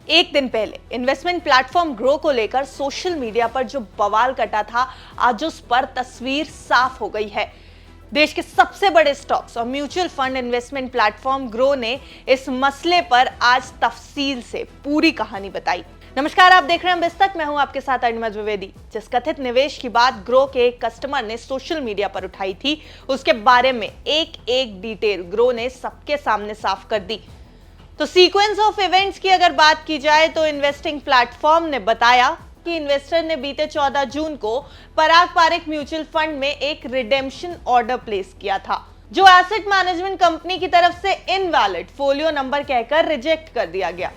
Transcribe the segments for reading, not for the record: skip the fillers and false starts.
एक दिन पहले इन्वेस्टमेंट प्लेटफॉर्म ग्रो को लेकर सोशल मीडिया पर जो बवाल कटा था, आज उस पर तस्वीर साफ हो गई है। देश के सबसे बड़े स्टॉक्स और mutual fund investment platform grow ने इस मसले पर आज तफसील से पूरी कहानी बताई। नमस्कार, आप देख रहे हैं बिस्तक, मैं हूं आपके साथ अनिमा द्विवेदी। जिस कथित निवेश की बात ग्रो के एक कस्टमर ने सोशल मीडिया पर उठाई थी, उसके बारे में एक एक डिटेल ग्रो ने सबके सामने साफ कर दी। तो सीक्वेंस ऑफ इवेंट्स की अगर बात की जाए तो इन्वेस्टिंग प्लेटफॉर्म ने बताया कि इन्वेस्टर ने बीते 14 जून को पराग पारेख म्यूचुअल फंड में एक रिडेम्पशन ऑर्डर प्लेस किया था, जो एसेट मैनेजमेंट कंपनी की तरफ से इनवैलिड फोलियो नंबर कहकर रिजेक्ट कर दिया गया।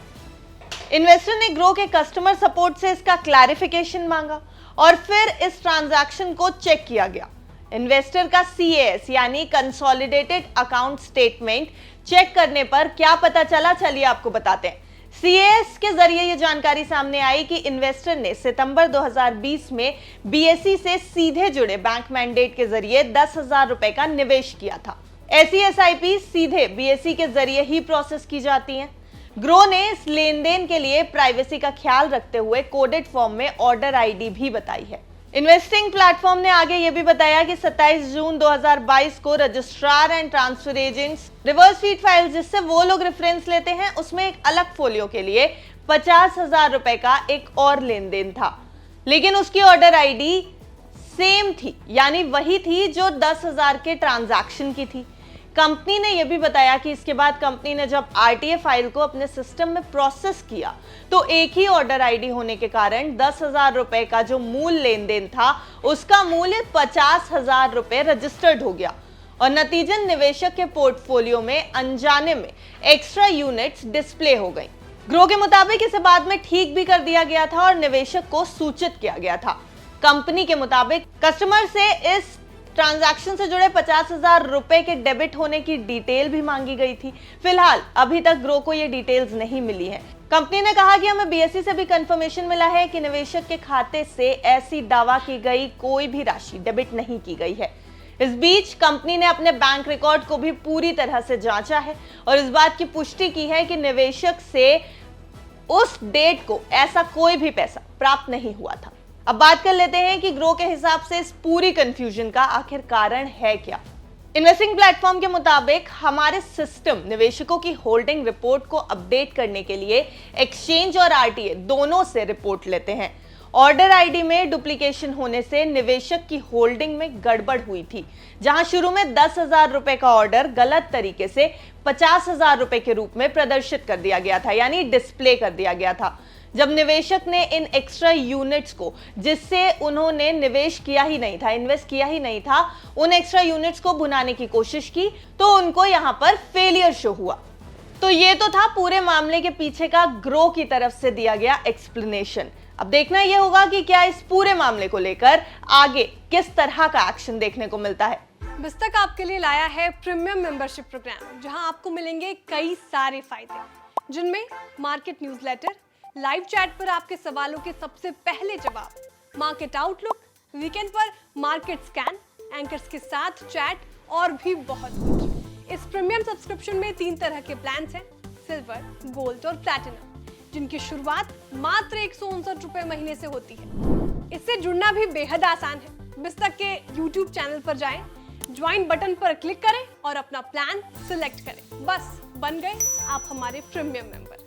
इन्वेस्टर ने ग्रो के कस्टमर सपोर्ट से इसका क्लैरिफिकेशन मांगा और फिर इस ट्रांजैक्शन को चेक किया गया। इन्वेस्टर का CAS यानी कंसोलिडेटेड अकाउंट स्टेटमेंट चेक करने पर क्या पता चला, चलिए आपको बताते हैं। CAS के जरिए यह जानकारी सामने आई कि इन्वेस्टर ने सितंबर 2020 में BSE से सीधे जुड़े बैंक मैंडेट के जरिए 10,000 रुपए का निवेश किया था। ऐसी SIP सीधे BSE के जरिए ही प्रोसेस की जाती हैं। ग्रो ने इस लेन देन के लिए प्राइवेसी का ख्याल रखते हुए कोडेड फॉर्म में ऑर्डर ID भी बताई है। इन्वेस्टिंग प्लेटफॉर्म ने आगे यह भी बताया कि 27 जून 2022 को registrar and transfer agents reverse feed file जिससे वो लोग रेफरेंस लेते हैं, उसमें एक अलग फोलियो के लिए 50,000 रुपए का एक और लेन देन था, लेकिन उसकी ऑर्डर ID सेम थी, यानी वही थी जो 10,000 के ट्रांजैक्शन की थी। कंपनी ने यह भी बताया कि इसके बाद कंपनी ने जब RTA फाइल को अपने सिस्टम में प्रोसेस किया तो एक ही ऑर्डर ID होने के कारण 10,000 रुपए का जो मूल लेन देन था, उसका मूल्य 50,000 रुपए रजिस्टर्ड हो गया और नतीजन निवेशक के पोर्टफोलियो में अनजाने में एक्स्ट्रा यूनिट्स डिस्प्ले हो गई। ग्रो के मुताबिक इसे बाद में ठीक भी कर दिया गया था और निवेशक को सूचित किया गया था। कंपनी के मुताबिक कस्टमर से इस ट्रांजैक्शन से जुड़े 50,000 रुपए के डेबिट होने की डिटेल भी मांगी गई थी। फिलहाल अभी तक ग्रो को ये डिटेल्स नहीं मिली है। कंपनी ने कहा कि हमें BSE से भी कंफर्मेशन मिला है कि निवेशक के खाते से ऐसी दावा की गई कोई भी राशि डेबिट नहीं की गई है। इस बीच कंपनी ने अपने बैंक रिकॉर्ड को भी पूरी तरह से जांचा है और इस बात की पुष्टि की है कि निवेशक से उस डेट को ऐसा कोई भी पैसा प्राप्त नहीं हुआ था। अब बात कर लेते हैं कि ग्रो के हिसाब से इस पूरी कंफ्यूजन का आखिर कारण है क्या। इन्वेस्टिंग प्लेटफॉर्म के मुताबिक हमारे सिस्टम निवेशकों की होल्डिंग रिपोर्ट को अपडेट करने के लिए एक्सचेंज और RTA दोनों से रिपोर्ट लेते हैं। ऑर्डर ID में डुप्लीकेशन होने से निवेशक की होल्डिंग में गड़बड़ हुई थी, जहां शुरू में 10,000 रुपए का ऑर्डर गलत तरीके से 50,000 रुपए के रूप में प्रदर्शित कर दिया गया था, यानी डिस्प्ले कर दिया गया था। जब निवेशक ने इन एक्स्ट्रा यूनिट्स को, जिससे उन्होंने निवेश किया ही नहीं था, इन्वेस्ट किया ही नहीं था, उन एक्स्ट्रा यूनिट्स को भुनाने की कोशिश की तो उनको यहां पर फेलियर शो हुआ। तो ये तो था पूरे मामले के पीछे का ग्रो की तरफ से दिया गया एक्सप्लेनेशन। अब देखना यह होगा कि क्या इस पूरे मामले को लेकर आगे किस तरह का एक्शन देखने को मिलता है। बिस्तक आपके लिए लाया है प्रीमियम मेंबरशिप प्रोग्राम, जहां आपको मिलेंगे कई सारे फायदे, जिनमें मार्केट न्यूज़लेटर, लाइव चैट पर आपके सवालों के सबसे पहले जवाब, मार्केट आउटलुक, वीकेंड पर मार्केट स्कैन, एंकर्स के साथ चैट और भी बहुत कुछ। इस प्रीमियम सब्सक्रिप्शन में 3 तरह के प्लान्स हैं, सिल्वर, गोल्ड और प्लैटिनम, जिनकी शुरुआत मात्र 159 रुपए महीने से होती है। इससे जुड़ना भी बेहद आसान है। बिस्तक के YouTube चैनल पर जाएं, ज्वाइन बटन पर क्लिक करें और अपना प्लान सिलेक्ट करें। बस बन गए आप हमारे प्रीमियम मेंबर।